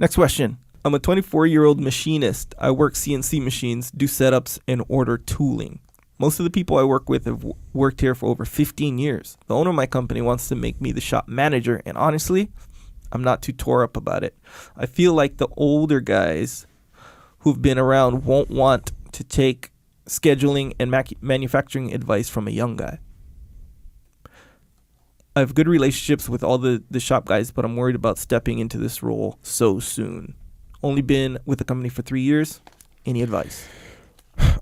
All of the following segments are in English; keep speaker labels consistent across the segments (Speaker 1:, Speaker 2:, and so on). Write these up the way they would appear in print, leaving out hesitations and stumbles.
Speaker 1: Next question. I'm a 24-year-old machinist. I work CNC machines, do setups, and order tooling. Most of the people I work with have worked here for over 15 years. The owner of my company wants to make me the shop manager, and honestly, I'm not too tore up about it. I feel like the older guys who've been around won't want to take scheduling and manufacturing advice from a young guy. I have good relationships with all the shop guys, but I'm worried about stepping into this role so soon. Only been with the company for 3 years. Any advice?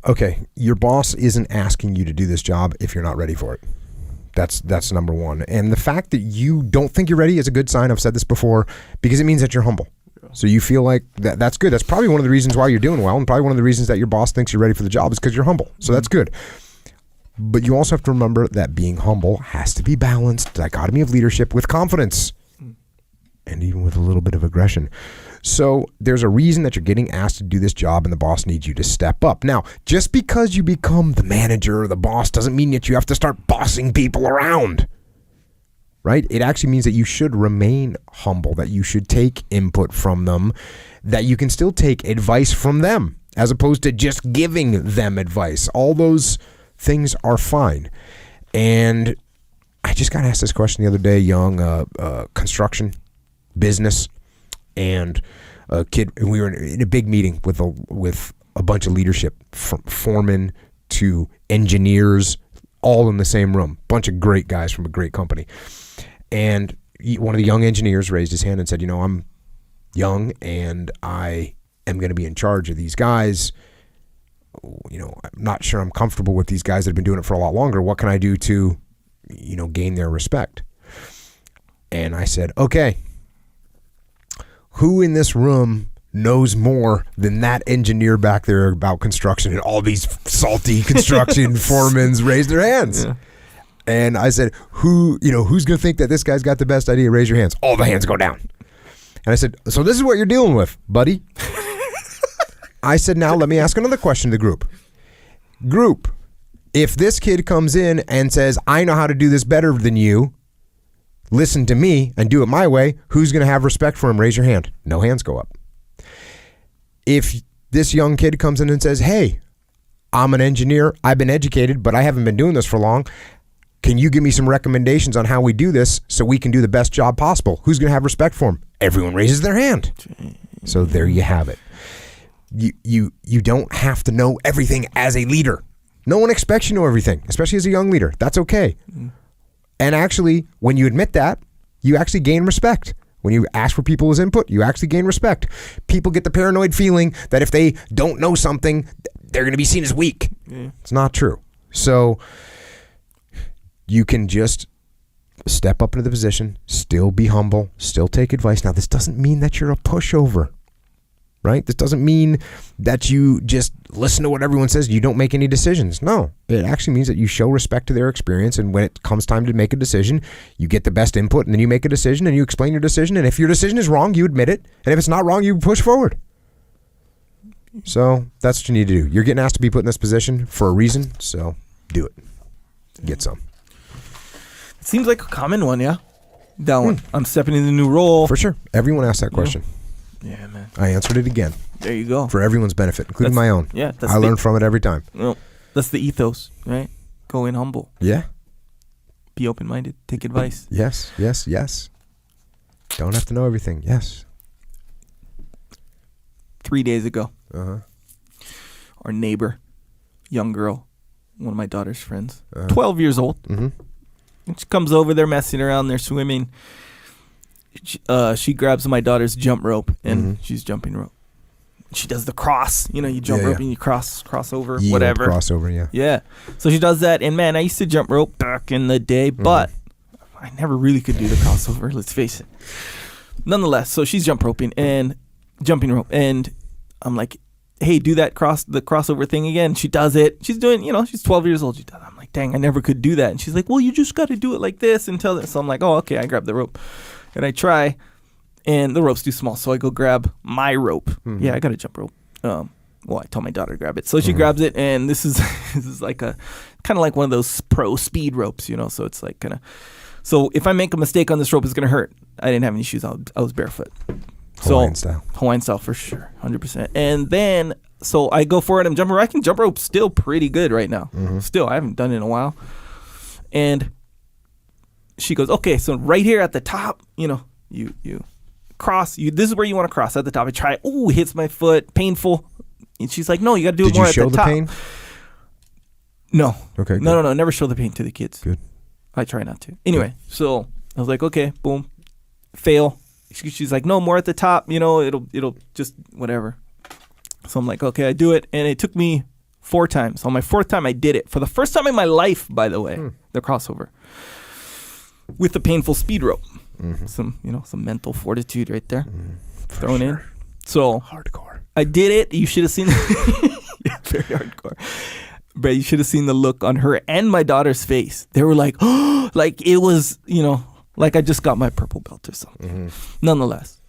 Speaker 2: Okay, your boss isn't asking you to do this job if you're not ready for it. That's number one. And the fact that you don't think you're ready is a good sign. I've said this before, because it means that you're humble. So you feel like that's good. That's probably one of the reasons why you're doing well, and probably one of the reasons that your boss thinks you're ready for the job is because you're humble. So that's good. But you also have to remember that being humble has to be balanced, dichotomy of leadership, with confidence and even with a little bit of aggression. So there's a reason that you're getting asked to do this job, and the boss needs you to step up. Now, just because you become the manager or the boss doesn't mean that you have to start bossing people around, right? It actually means that you should remain humble, that you should take input from them, that you can still take advice from them as opposed to just giving them advice. All those things are fine. And I just got asked this question the other day, young construction business, and a kid, and we were in a big meeting with a bunch of leadership, from foremen to engineers, all in the same room. Bunch of great guys from a great company. And one of the young engineers raised his hand and said, I'm young and I am going to be in charge of these guys. I'm not sure I'm comfortable with these guys that have been doing it for a lot longer. What can I do to, gain their respect? And I said, okay, who in this room knows more than that engineer back there about construction? And all these salty construction foremans raised their hands. Yeah. And I said, who's going to think that this guy's got the best idea? Raise your hands. All the hands go down. And I said, so this is what you're dealing with, buddy. I said, now let me ask another question to the group. Group, if this kid comes in and says, I know how to do this better than you, listen to me and do it my way, who's going to have respect for him? Raise your hand. No hands go up. If this young kid comes in and says, hey, I'm an engineer, I've been educated, but I haven't been doing this for long. Can you give me some recommendations on how we do this so we can do the best job possible? Who's going to have respect for him? Everyone raises their hand. So there you have it. You don't have to know everything as a leader. No one expects you to know everything, especially as a young leader. That's okay. And actually, when you admit that, you actually gain respect. When you ask for people's input, you actually gain respect. People get the paranoid feeling that if they don't know something, they're going to be seen as weak. It's not true. So you can just step up into the position, still be humble, still take advice. Now, this doesn't mean that you're a pushover, right? This doesn't mean that you just listen to what everyone says. You don't make any decisions. No, it actually means that you show respect to their experience. And when it comes time to make a decision, you get the best input, and then you make a decision and you explain your decision. And if your decision is wrong, you admit it. And if it's not wrong, you push forward. So that's what you need to do. You're getting asked to be put in this position for a reason. So do it. Get some.
Speaker 1: It seems like a common one, yeah? That one. I'm stepping into a new role.
Speaker 2: For sure. Everyone asks that question.
Speaker 1: Yeah, man.
Speaker 2: I answered it again.
Speaker 1: There you go.
Speaker 2: For everyone's benefit, including my own.
Speaker 1: Yeah.
Speaker 2: I learn from it every time.
Speaker 1: Well, that's the ethos, right? Go in humble.
Speaker 2: Yeah.
Speaker 1: Be open-minded. Take advice.
Speaker 2: Yes. Don't have to know everything. Yes.
Speaker 1: 3 days ago, our neighbor, young girl, one of my daughter's friends, 12 years old, and she comes over, they're messing around, they're swimming. She grabs my daughter's jump rope, and she's jumping rope. She does the cross. You jump rope and you cross over, whatever.
Speaker 2: Crossover, yeah.
Speaker 1: Yeah. So she does that, and man, I used to jump rope back in the day, but I never really could do the crossover, let's face it. Nonetheless, so she's jumping rope, and I'm like, hey, do that the crossover thing again. She does it. She's doing, she's 12 years old. She does it. I'm like, dang, I never could do that. And she's like, well, you just got to do it like this and tell it. So I'm like, oh, okay. I grab the rope and I try, and the rope's too small. So I go grab my rope. Yeah, I got a jump rope. I told my daughter to grab it. So she grabs it, and this is like a kind of like one of those pro speed ropes, so it's like kind of, so if I make a mistake on this rope, it's going to hurt. I didn't have any shoes. I was barefoot.
Speaker 2: Hawaiian style.
Speaker 1: Hawaiian style for sure, 100%. And then, so I go for it. I'm jumping. I can jump rope still pretty good right now. Still, I haven't done it in a while. And she goes, okay, so right here at the top, you cross. This is where you want to cross at the top. I try. Ooh, hits my foot. Painful. And she's like, no, you got to do it more at the top. Did you show the pain? No.
Speaker 2: Okay. Good.
Speaker 1: No. Never show the pain to the kids.
Speaker 2: Good.
Speaker 1: I try not to. Anyway, so I was like, okay, boom, fail. She's like, no, more at the top. It'll just whatever. So I'm like, okay, I do it, and it took me 4 times. On my 4th time, I did it for the first time in my life. By the way, the crossover with the painful speed rope. Some mental fortitude right there, thrown in. So
Speaker 2: hardcore.
Speaker 1: I did it. You should have seen. Yeah, very hardcore. But you should have seen the look on her and my daughter's face. They were like, oh, like it was, like I just got my purple belt or something. Nonetheless.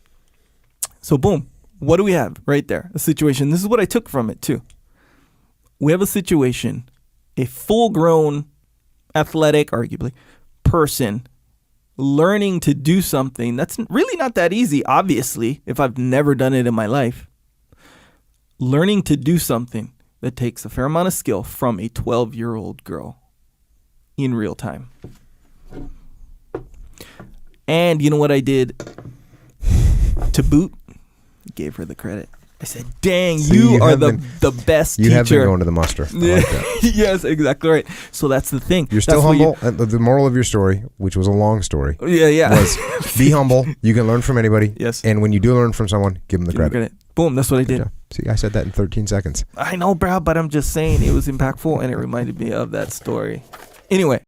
Speaker 1: So boom, what do we have right there? A situation. This is what I took from it too. We have a situation, a full-grown, athletic, arguably, person learning to do something that's really not that easy, obviously, if I've never done it in my life. Learning to do something that takes a fair amount of skill from a 12-year-old girl in real time. And you know what I did to boot? Gave her the credit. I said, dang, you are the best teacher.
Speaker 2: You have been going to the muster. I like that.
Speaker 1: Yes, exactly right. So that's the thing.
Speaker 2: You're still humble. The moral of your story, which was a long story,
Speaker 1: was
Speaker 2: be humble. You can learn from anybody.
Speaker 1: Yes.
Speaker 2: And when you do learn from someone, give them the credit.
Speaker 1: Boom, that's what I did.
Speaker 2: See, I said that in 13 seconds.
Speaker 1: I know, bro, but I'm just saying it was impactful and it reminded me of that story. Anyway,